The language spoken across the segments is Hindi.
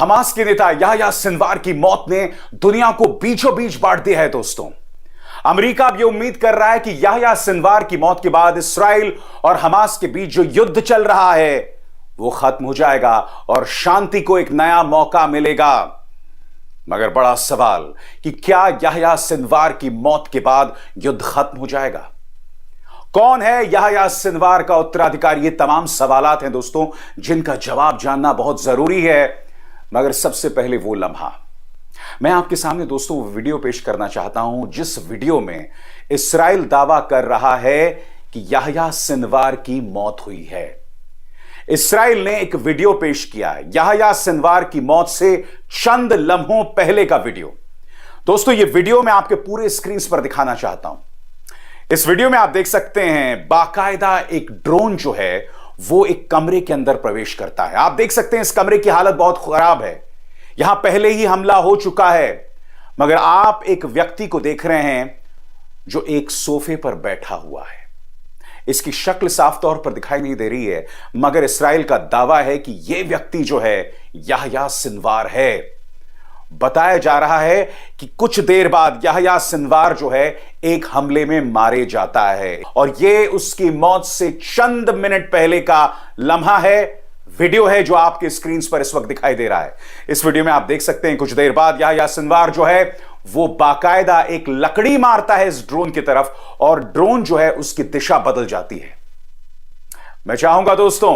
हमास के नेता याह्या सिनवार की मौत ने दुनिया को बीचों बीच बांट दिया है दोस्तों। अमेरिका अब यह उम्मीद कर रहा है कि याह्या सिनवार की मौत के बाद इसराइल और हमास के बीच जो युद्ध चल रहा है वो खत्म हो जाएगा और शांति को एक नया मौका मिलेगा। मगर बड़ा सवाल कि क्या याह्या सिनवार की मौत के बाद युद्ध खत्म हो जाएगा? कौन है याह्या सिनवार का उत्तराधिकारी? ये तमाम सवालात हैं दोस्तों जिनका जवाब जानना बहुत जरूरी है। मगर सबसे पहले वो लम्हा मैं आपके सामने दोस्तों वो वीडियो पेश करना चाहता हूं जिस वीडियो में इसराइल दावा कर रहा है कि याह्या सिनवार की मौत हुई है। इसराइल ने एक वीडियो पेश किया है याह्या सिनवार की मौत से चंद लम्हों पहले का वीडियो। दोस्तों ये वीडियो मैं आपके पूरे स्क्रीन पर दिखाना चाहता हूं। इस वीडियो में आप देख सकते हैं बाकायदा एक ड्रोन जो है वो एक कमरे के अंदर प्रवेश करता है। आप देख सकते हैं इस कमरे की हालत बहुत खराब है। यहां पहले ही हमला हो चुका है, मगर आप एक व्यक्ति को देख रहे हैं जो एक सोफे पर बैठा हुआ है। इसकी शक्ल साफ तौर पर दिखाई नहीं दे रही है, मगर इसराइल का दावा है कि यह व्यक्ति जो है याह्या सिनवार है। बताया जा रहा है कि कुछ देर बाद याह्या सिनवार जो है एक हमले में मारे जाता है और यह उसकी मौत से चंद मिनट पहले का लम्हा है। वीडियो है जो आपके स्क्रीन पर इस वक्त दिखाई दे रहा है। इस वीडियो में आप देख सकते हैं कुछ देर बाद याह्या सिनवार जो है वो बाकायदा एक लकड़ी मारता है इस ड्रोन की तरफ और ड्रोन जो है उसकी दिशा बदल जाती है। मैं चाहूंगा दोस्तों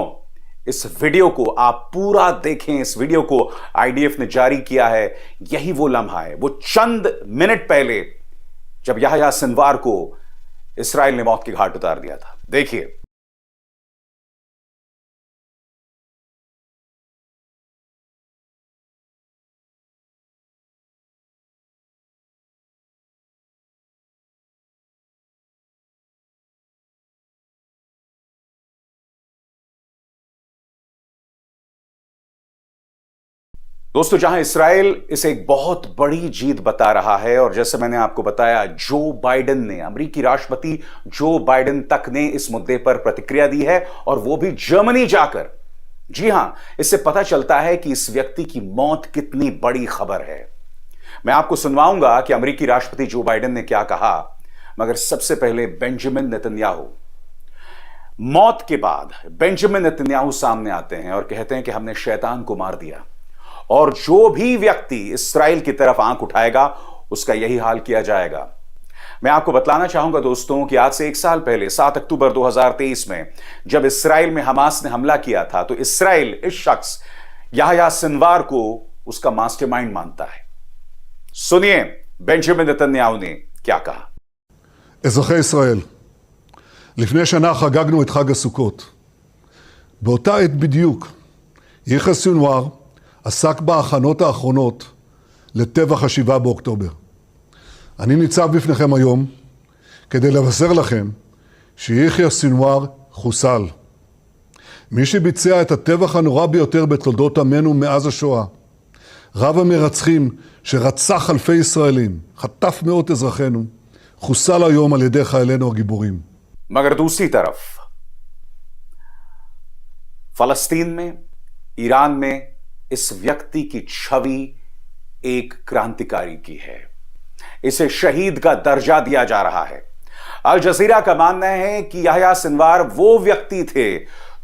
इस वीडियो को आप पूरा देखें। इस वीडियो को आईडीएफ ने जारी किया है। यही वो लम्हा है, वो चंद मिनट पहले जब याह्या सिनवार को इसराइल ने मौत के घाट उतार दिया था। देखिए। दोस्तों जहां इसराइल इसे एक बहुत बड़ी जीत बता रहा है और जैसे मैंने आपको बताया जो बाइडेन ने, अमेरिकी राष्ट्रपति जो बाइडेन तक ने इस मुद्दे पर प्रतिक्रिया दी है और वो भी जर्मनी जाकर। जी हां, इससे पता चलता है कि इस व्यक्ति की मौत कितनी बड़ी खबर है। मैं आपको सुनवाऊंगा कि अमेरिकी राष्ट्रपति जो बाइडेन ने क्या कहा, मगर सबसे पहले बेंजामिन नेतन्याहू। मौत के बाद बेंजामिन नेतन्याहू सामने आते हैं और कहते हैं कि हमने शैतान को मार दिया और जो भी व्यक्ति इस्राइल की तरफ आंख उठाएगा उसका यही हाल किया जाएगा। मैं आपको बतलाना चाहूंगा दोस्तों कि आज से एक साल पहले 7 अक्टूबर 2023 में जब इस्राइल में हमास ने हमला किया था तो इस्राइल इस शख्स याह्या सिनवार को उसका मास्टरमाइंड मानता है। सुनिए बेंजामिन नेतन्याहू ने क्या कहा। אזרחי ישראל, לפני שנה חגגנו את חג הסוכות. באותה עת בדיוק יחיא סנוואר עסק בהכנות האחרונות לטבח ה7 באוקטובר. אני ניצב בפניכם היום כדי לבשר לכם שיחיא סנוואר חוסל. מי שביצע את הטבח הנורא ביותר בתולדות עמנו מאז השואה, רב המרצחים שרצח אלפי ישראלים, חטף מאות אזרחינו, חוסל היום על ידי חיילינו הגיבורים. मगर दूसरी तरफ फलस्तीन में, ईरान में इस व्यक्ति की छवि एक क्रांतिकारी की है। इसे शहीद का दर्जा दिया जा रहा है। अल जजीरा का मानना है कि याह्या सिनवार वो व्यक्ति थे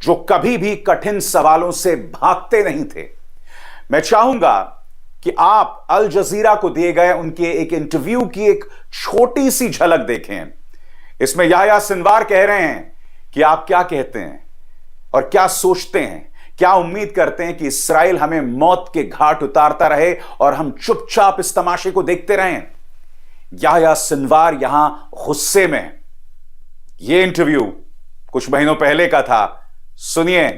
जो कभी भी कठिन सवालों से भागते नहीं थे। मैं चाहूंगा कि आप अल जजीरा को दिए गए उनके एक इंटरव्यू की एक छोटी सी झलक देखें। इसमें याह्या सिनवार कह रहे हैं कि आप क्या कहते हैं और क्या सोचते हैं, क्या उम्मीद करते हैं कि इस्राइल हमें मौत के घाट उतारता रहे और हम चुपचाप इस तमाशे को देखते रहें। याह्या सिनवार यहां गुस्से में। यह इंटरव्यू कुछ महीनों पहले का था। सुनिए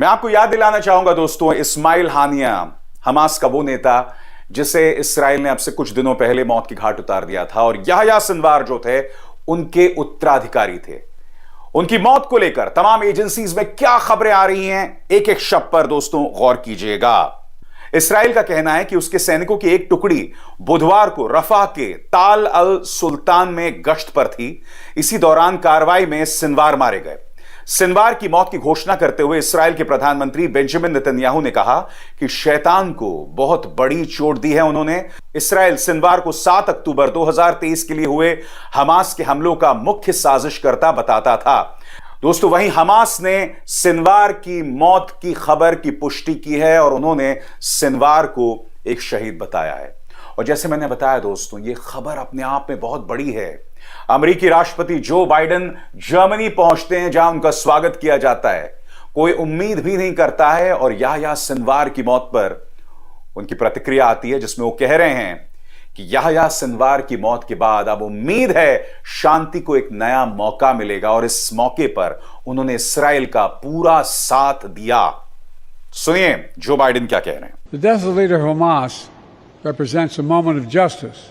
मैं आपको याद दिलाना चाहूंगा दोस्तों, इस्माइल हानिया हमास का वो नेता जिसे इसराइल ने अब से कुछ दिनों पहले मौत की घाट उतार दिया था और याह्या सिनवार जो थे उनके उत्तराधिकारी थे. उनकी मौत को लेकर तमाम एजेंसीज में क्या खबरें आ रही हैं, एक एक शब्द पर दोस्तों गौर कीजिएगा. इसराइल का कहना है कि उसके सैनिकों की एक टुकड़ी बुधवार को रफा के ताल अल सुल्तान में गश्त पर थी. इसी दौरान कार्रवाई में सिनवार मारे गए. सिनवार की मौत की घोषणा करते हुए इसराइल के प्रधानमंत्री बेंजामिन नेतन्याहू ने कहा कि शैतान को बहुत बड़ी चोट दी है उन्होंने. इसराइल सिनवार को 7 अक्टूबर 2023 के लिए हुए हमास के हमलों का मुख्य साजिशकर्ता बताता था. दोस्तों, वहीं हमास ने सिनवार की मौत की खबर की पुष्टि की है और उन्होंने सिनवार को एक शहीद बताया है. और जैसे मैंने बताया दोस्तों, यह खबर अपने आप में बहुत बड़ी है. अमेरिकी राष्ट्रपति जो बाइडेन जर्मनी पहुंचते हैं जहां उनका स्वागत किया जाता है. कोई उम्मीद भी नहीं करता है और याह्या सिनवार की मौत पर उनकी प्रतिक्रिया आती है जिसमें वो कह रहे हैं कि याह्या सिनवार की मौत के बाद अब उम्मीद है शांति को एक नया मौका मिलेगा और इस मौके पर उन्होंने इसराइल का पूरा साथ दिया. सुनिए जो बाइडेन क्या कह रहे हैं. The death of the leader of Hamas represents a moment of justice.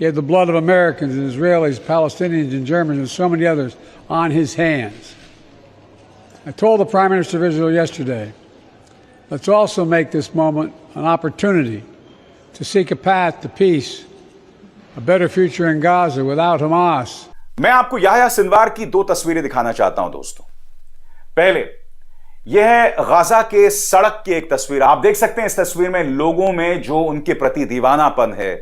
He had the blood of Americans and Israelis, Palestinians and Germans and so many others on his hands. I told the Prime Minister of Israel yesterday, let's also make this moment an opportunity to seek a path to peace, a better future in Gaza without Hamas. मैं आपको याह्या सिनवार की 2 तस्वीरें दिखाना चाहता हूं दोस्तों. पहले यह है गाजा के सड़क की एक तस्वीर. आप देख सकते हैं इस तस्वीर में लोगों में जो उनके प्रति दीवानापन है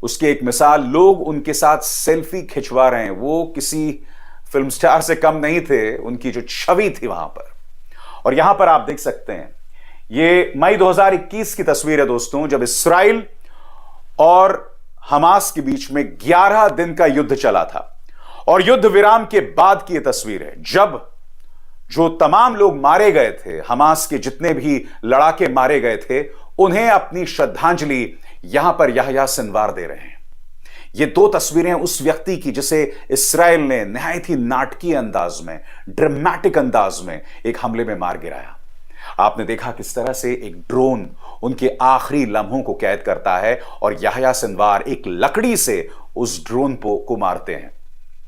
उसकी एक मिसाल. लोग उनके साथ सेल्फी खिंचवा रहे हैं. वो किसी फिल्म स्टार से कम नहीं थे. उनकी जो छवि थी वहां पर. और यहां पर आप देख सकते हैं ये मई 2021 की तस्वीर है दोस्तों, जब इसराइल और हमास के बीच में 11 दिन का युद्ध चला था. और युद्ध विराम के बाद की यह तस्वीर है जब जो तमाम लोग मारे गए थे, हमास के जितने भी लड़ाके मारे गए थे, उन्हें अपनी श्रद्धांजलि यहां पर याह्या सिनवार दे रहे हैं. ये 2 तस्वीरें उस व्यक्ति की जिसे इसराइल ने निहायत ही नाटकीय अंदाज में, ड्रामेटिक अंदाज में एक हमले में मार गिराया. आपने देखा किस तरह से एक ड्रोन उनके आखिरी लम्हों को कैद करता है और याह्या सिनवार एक लकड़ी से उस ड्रोन को मारते हैं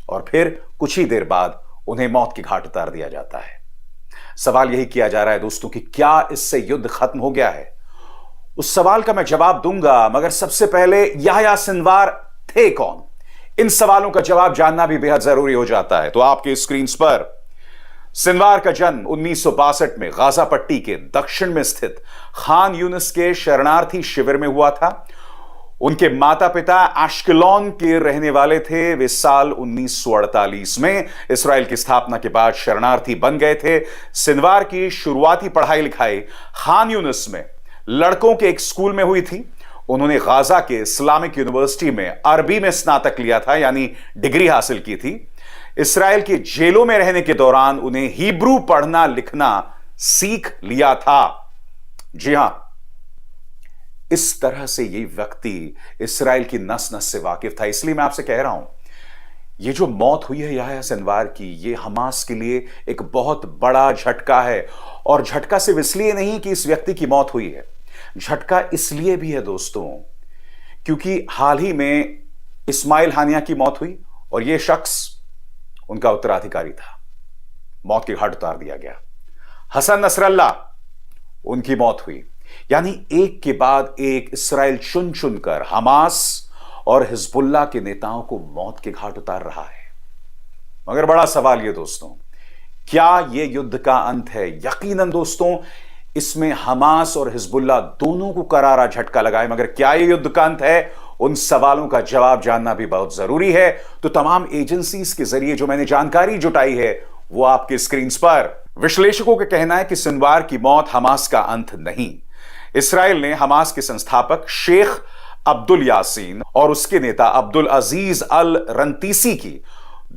और फिर कुछ ही देर बाद उन्हें मौत की घाट उतार दिया जाता है. सवाल यही किया जा रहा है दोस्तों कि क्या इससे युद्ध खत्म हो गया है? उस सवाल का मैं जवाब दूंगा, मगर सबसे पहले याह्या सिनवार थे कौन? इन सवालों का जवाब जानना भी बेहद जरूरी हो जाता है. तो आपके स्क्रीन पर सिनवार का जन्म 1962 में गाजा पट्टी के दक्षिण में स्थित खान यूनिस के शरणार्थी शिविर में हुआ था. उनके माता पिता एश्केलॉन के रहने वाले थे. वे साल 1948 में इसराइल की स्थापना के बाद शरणार्थी बन गए थे. सिनवार की शुरुआती पढ़ाई लिखाई खान यूनिस में लड़कों के एक स्कूल में हुई थी. उन्होंने गाजा के इस्लामिक यूनिवर्सिटी में अरबी में स्नातक लिया था, यानी डिग्री हासिल की थी. इसराइल की जेलों में रहने के दौरान उन्हें हिब्रू पढ़ना लिखना सीख लिया था. जी हां, इस तरह से ये व्यक्ति इसराइल की नस नस से वाकिफ था. इसलिए मैं आपसे कह रहा हूं, ये जो मौत हुई है याह्या सिनवार की, ये हमास के लिए एक बहुत बड़ा झटका है. और झटका सिर्फ इसलिए नहीं कि इस व्यक्ति की मौत हुई है, झटका इसलिए भी है दोस्तों क्योंकि हाल ही में इस्माइल हानिया की मौत हुई और यह शख्स उनका उत्तराधिकारी था. मौत की घाट उतार दिया गया. हसन नसरल्ला, उनकी मौत हुई. यानी एक के बाद एक इसराइल चुन चुनकर हमास और हिजबुल्लाह के नेताओं को मौत के घाट उतार रहा है. मगर बड़ा सवाल यह दोस्तों, क्या यह युद्ध का अंत है? यकीनन दोस्तों इसमें हमास और हिजबुल्लाह दोनों को करारा झटका लगाए. मगर क्या यह युद्ध का अंत है? उन सवालों का जवाब जानना भी बहुत जरूरी है. तो तमाम एजेंसीज के जरिए जो मैंने जानकारी जुटाई है वो आपके स्क्रीन पर. विश्लेषकों का कहना है कि सिनवार की मौत हमास का अंत नहीं, इसराइल ने हमास के संस्थापक शेख अब्दुल यासीन और उसके नेता अब्दुल अजीज अल रंतीसी की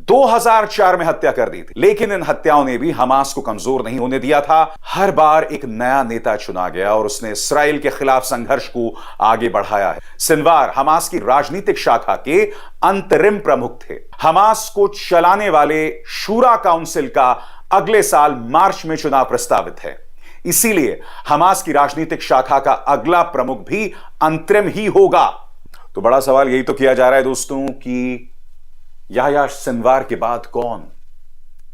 2004 में हत्या कर दी थी। लेकिन इन हत्याओं ने भी हमास को कमजोर नहीं होने दिया था। हर बार एक नया नेता चुना गया और उसने इसराइल के खिलाफ संघर्ष को आगे बढ़ाया है। सिनवार हमास की राजनीतिक शाखा के अंतरिम प्रमुख थे। हमास को चलाने वाले शूरा काउंसिल का अगले साल मार्च में चुनाव प्रस्तावित है। इसीलिए हमास की राजनीतिक शाखा का अगला प्रमुख भी अंतरिम ही होगा। तो बड़ा सवाल यही तो किया जा रहा है दोस्तों कि याह्या सिनवार के बाद कौन?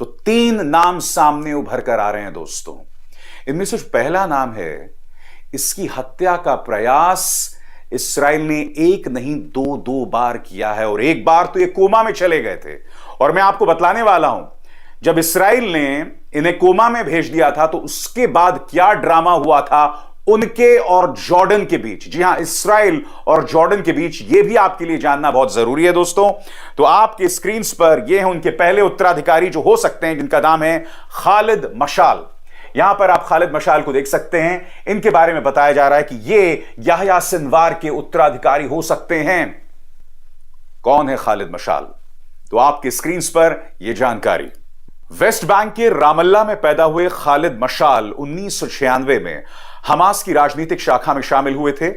तो 3 नाम सामने उभर कर आ रहे हैं दोस्तों। इनमें से पहला नाम है, इसकी हत्या का प्रयास इसराइल ने एक नहीं 2 बार किया है और एक बार तो ये कोमा में चले गए थे। और मैं आपको बतलाने वाला हूं, जब इसराइल ने इन्हें कोमा में भेज दिया था तो उसके बाद क्या ड्रामा हुआ था उनके और जॉर्डन के बीच। जी हां, इसराइल और जॉर्डन के बीच, यह भी आपके लिए जानना बहुत जरूरी है दोस्तों। तो आपके स्क्रीन पर ये हैं उनके पहले उत्तराधिकारी जो हो सकते हैं, जिनका नाम है खालिद मशाल। यहां पर आप खालिद मशाल को देख सकते हैं। इनके बारे में बताया जा रहा है कि ये याह्या सिनवार के उत्तराधिकारी हो सकते हैं। कौन है खालिद मशाल? तो आपके स्क्रीन पर यह जानकारी। वेस्ट बैंक के रामल्ला में पैदा हुए खालिद मशाल 1996 में हमास की राजनीतिक शाखा में शामिल हुए थे।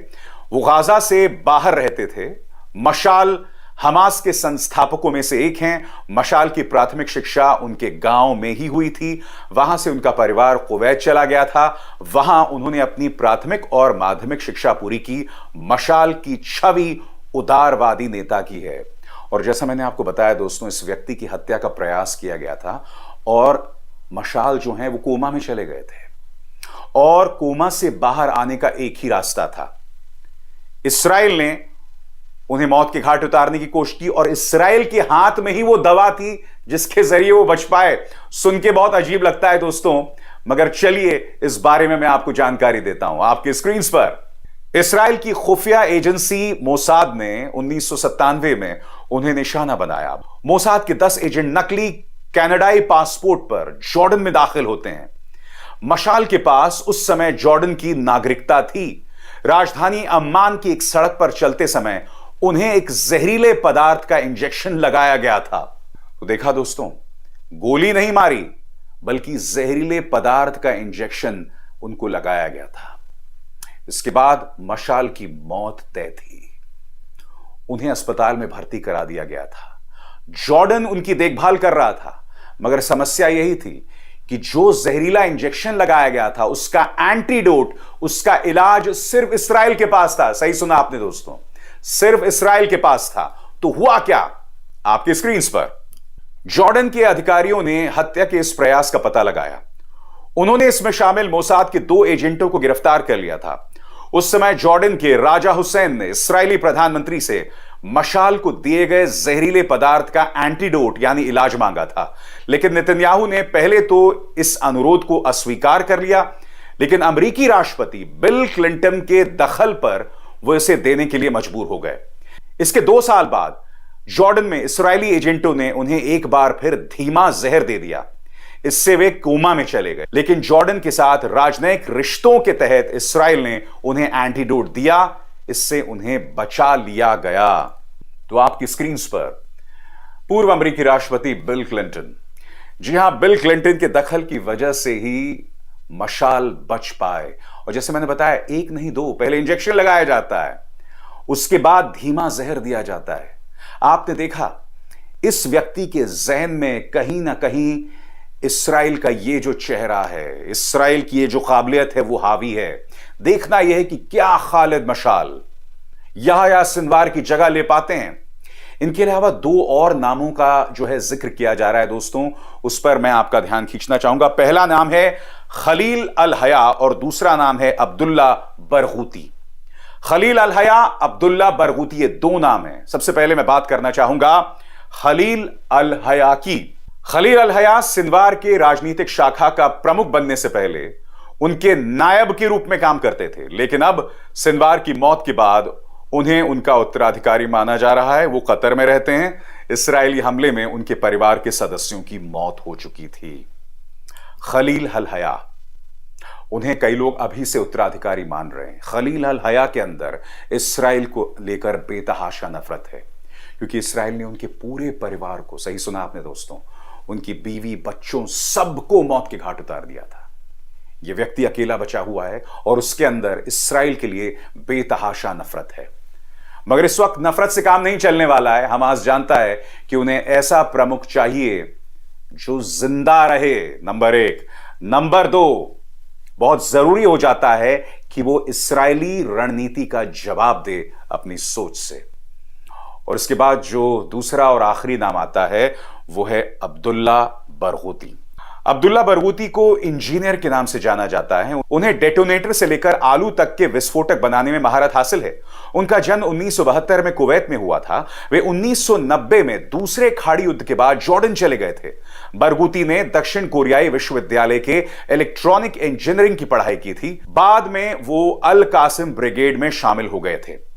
वो गाजा से बाहर रहते थे। मशाल हमास के संस्थापकों में से एक हैं। मशाल की प्राथमिक शिक्षा उनके गांव में ही हुई थी। वहां से उनका परिवार कुवैत चला गया था। वहां उन्होंने अपनी प्राथमिक और माध्यमिक शिक्षा पूरी की। मशाल की छवि उदारवादी नेता की है। और जैसा मैंने आपको बताया दोस्तों, इस व्यक्ति की हत्या का प्रयास किया गया था और मशाल जो हैं वो कोमा में चले गए थे और कोमा से बाहर आने का एक ही रास्ता था। इसराइल ने उन्हें मौत के घाट उतारने की कोशिश की और इसराइल के हाथ में ही वो दवा थी जिसके जरिए वो बच पाए। सुन के बहुत अजीब लगता है दोस्तों, मगर चलिए इस बारे में मैं आपको जानकारी देता हूं। आपके स्क्रीन पर इसराइल की खुफिया एजेंसी मोसाद ने 1997 में उन्हें निशाना बनाया। मोसाद के 10 एजेंट नकली कनाडाई पासपोर्ट पर जॉर्डन में दाखिल होते हैं। मशाल के पास उस समय जॉर्डन की नागरिकता थी। राजधानी अम्मान की एक सड़क पर चलते समय उन्हें एक जहरीले पदार्थ का इंजेक्शन लगाया गया था। तो देखा दोस्तों, गोली नहीं मारी बल्कि जहरीले पदार्थ का इंजेक्शन उनको लगाया गया था। इसके बाद मशाल की मौत तय थी। उन्हें अस्पताल में भर्ती करा दिया गया था। जॉर्डन उनकी देखभाल कर रहा था, मगर समस्या यही थी कि जो जहरीला इंजेक्शन लगाया गया था उसका एंटीडोट, उसका इलाज सिर्फ इसराइल के पास था। सही सुना आपने दोस्तों, सिर्फ इसराइल के पास था। तो हुआ क्या? आपके स्क्रीन पर जॉर्डन के अधिकारियों ने हत्या के इस प्रयास का पता लगाया। उन्होंने इसमें शामिल मोसाद के 2 एजेंटों को गिरफ्तार कर लिया था। उस समय जॉर्डन के राजा हुसैन ने इस्राएली प्रधानमंत्री से मशाल को दिए गए जहरीले पदार्थ का एंटीडोट यानी इलाज मांगा था। लेकिन नेतन्याहू ने पहले तो इस अनुरोध को अस्वीकार कर लिया, लेकिन अमेरिकी राष्ट्रपति बिल क्लिंटन के दखल पर वो इसे देने के लिए मजबूर हो गए। इसके 2 साल बाद जॉर्डन में इस्राएली एजेंटों ने उन्हें एक बार फिर धीमा जहर दे दिया। इससे वे कोमा में चले गए। लेकिन जॉर्डन के साथ राजनयिक रिश्तों के तहत इसराइल ने उन्हें एंटीडोट दिया। इससे उन्हें बचा लिया गया। तो आपकी स्क्रीन पर पूर्व अमेरिकी राष्ट्रपति बिल क्लिंटन। जी हां, बिल क्लिंटन के दखल की वजह से ही मशाल बच पाए। और जैसे मैंने बताया, एक नहीं 2, पहले इंजेक्शन लगाया जाता है, उसके बाद धीमा जहर दिया जाता है। आपने देखा इस व्यक्ति के जहन में कहीं ना कहीं इसराइल का ये जो चेहरा है, इसराइल की ये जो काबिलियत है वो हावी है। देखना यह है कि क्या खालिद मशाल याह्या सिनवार की जगह ले पाते हैं। इनके अलावा 2 और नामों का जो है जिक्र किया जा रहा है दोस्तों, उस पर मैं आपका ध्यान खींचना चाहूंगा। पहला नाम है खलील अल हया और दूसरा नाम है अब्दुल्ला बरगूती। खलील अल हया, अब्दुल्ला बरगूती, ये 2 नाम हैं। सबसे पहले मैं बात करना चाहूंगा खलील अल हया की। खलील अल हया सिनवार के राजनीतिक शाखा का प्रमुख बनने से पहले उनके नायब के रूप में काम करते थे, लेकिन अब सिनवार की मौत के बाद उन्हें उनका उत्तराधिकारी माना जा रहा है। वो कतर में रहते हैं। इस्राएली हमले में उनके परिवार के सदस्यों की मौत हो चुकी थी। खलील अल हया उन्हें कई लोग अभी से उत्तराधिकारी मान रहे हैं। खलील अल हया के अंदर इसराइल को लेकर बेतहाशा नफरत है, क्योंकि इसराइल ने उनके पूरे परिवार को, सही सुना आपने दोस्तों, उनकी बीवी, बच्चों, सबको मौत के घाट उतार दिया था। यह व्यक्ति अकेला बचा हुआ है और उसके अंदर इसराइल के लिए बेतहाशा नफरत है। मगर इस वक्त नफरत से काम नहीं चलने वाला है। हमास जानता है कि उन्हें ऐसा प्रमुख चाहिए जो जिंदा रहे, नंबर 1। नंबर 2, बहुत जरूरी हो जाता है कि वो इस्राएली रणनीति का जवाब दे अपनी सोच से। और इसके बाद जो दूसरा और आखिरी नाम आता है वो है अब्दुल्ला बरगूती। अब्दुल्ला बरगूती को इंजीनियर के नाम से जाना जाता है। उन्हें डेटोनेटर से लेकर आलू तक के विस्फोटक बनाने में महारत हासिल है। उनका जन्म 1972 में कुवैत में हुआ था। वे 1990 में दूसरे खाड़ी युद्ध के बाद जॉर्डन चले गए थे। बरगूती ने दक्षिण कोरियाई विश्वविद्यालय के इलेक्ट्रॉनिक इंजीनियरिंग की पढ़ाई की थी। बाद में वो अल कासिम ब्रिगेड में शामिल हो गए थे।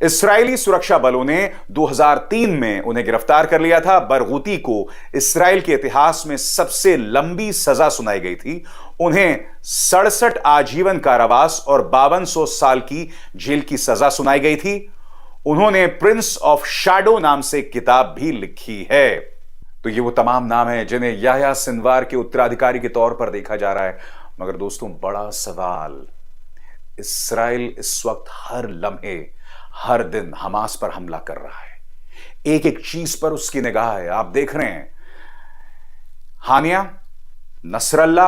इस्राएली सुरक्षा बलों ने 2003 में उन्हें गिरफ्तार कर लिया था। बरगूती को इस्राएल के इतिहास में सबसे लंबी सजा सुनाई गई थी। उन्हें 67 आजीवन कारावास और 5200 साल की जेल की सजा सुनाई गई थी। उन्होंने प्रिंस ऑफ शैडो नाम से किताब भी लिखी है। तो ये वो तमाम नाम हैं जिन्हें याह्या सिनवार के उत्तराधिकारी के तौर पर देखा जा रहा है। मगर दोस्तों, बड़ा सवाल, इस्राएल इस वक्त हर लम्हे, हर दिन हमास पर हमला कर रहा है। एक एक चीज पर उसकी निगाह है। आप देख रहे हैं, हानिया, नसरल्ला,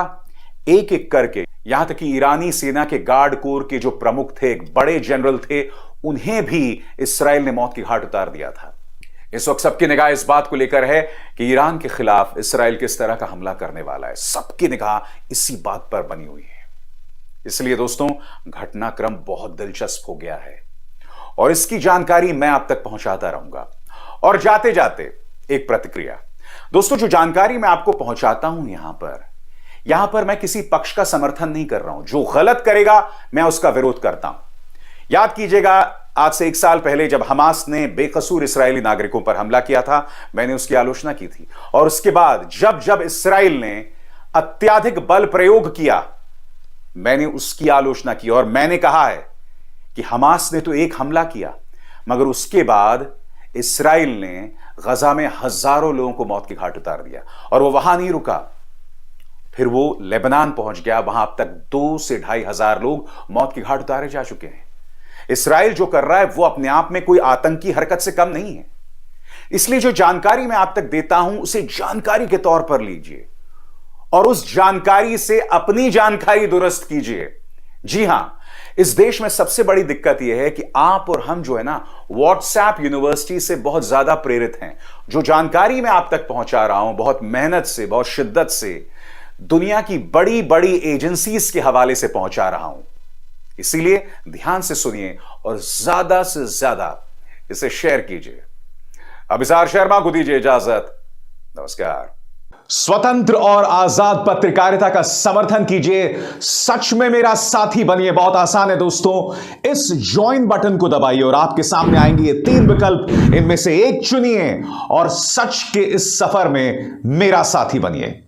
एक एक करके, यहां तक कि ईरानी सेना के गार्ड कोर के जो प्रमुख थे, एक बड़े जनरल थे, उन्हें भी इस्राएल ने मौत की घाट उतार दिया था। इस वक्त सबकी निगाह इस बात को लेकर है कि ईरान के खिलाफ इस्राएल किस तरह का हमला करने वाला है। सबकी निगाह इसी बात पर बनी हुई है। इसलिए दोस्तों, घटनाक्रम बहुत दिलचस्प हो गया है और इसकी जानकारी मैं आप तक पहुंचाता रहूंगा। और जाते जाते एक प्रतिक्रिया। दोस्तों, जो जानकारी मैं आपको पहुंचाता हूं यहां पर मैं किसी पक्ष का समर्थन नहीं कर रहा हूं। जो गलत करेगा मैं उसका विरोध करता हूं। याद कीजिएगा, आज से 1 साल पहले जब हमास ने बेकसूर इस्राएली नागरिकों पर हमला किया था, मैंने उसकी आलोचना की थी। और उसके बाद जब जब इस्राएल ने अत्याधिक बल प्रयोग किया, मैंने उसकी आलोचना की और मैंने कहा है कि हमास ने तो एक हमला किया, मगर उसके बाद इस्राएल ने गजा में हजारों लोगों को मौत की घाट उतार दिया। और वो वहां नहीं रुका, फिर वो लेबनान पहुंच गया। वहां अब तक 2 से 2.5 हजार लोग मौत की घाट उतारे जा चुके हैं। इस्राएल जो कर रहा है वो अपने आप में कोई आतंकी हरकत से कम नहीं है। इसलिए जो जानकारी मैं आप तक देता हूं उसे जानकारी के तौर पर लीजिए और उस जानकारी से अपनी जानकारी दुरुस्त कीजिए। जी हां, इस देश में सबसे बड़ी दिक्कत यह है कि आप और हम जो है ना, व्हाट्सएप यूनिवर्सिटी से बहुत ज्यादा प्रेरित हैं। जो जानकारी मैं आप तक पहुंचा रहा हूं, बहुत मेहनत से, बहुत शिद्दत से दुनिया की बड़ी बड़ी एजेंसीज के हवाले से पहुंचा रहा हूं। इसीलिए ध्यान से सुनिए और ज्यादा से ज्यादा इसे शेयर कीजिए। अभिसार शर्मा को दीजिए इजाजत। नमस्कार। स्वतंत्र और आजाद पत्रकारिता का समर्थन कीजिए, सच में मेरा साथी बनिए। बहुत आसान है दोस्तों, इस ज्वाइन बटन को दबाइए और आपके सामने आएंगे ये 3 विकल्प। इनमें से एक चुनिए और सच के इस सफर में मेरा साथी बनिए।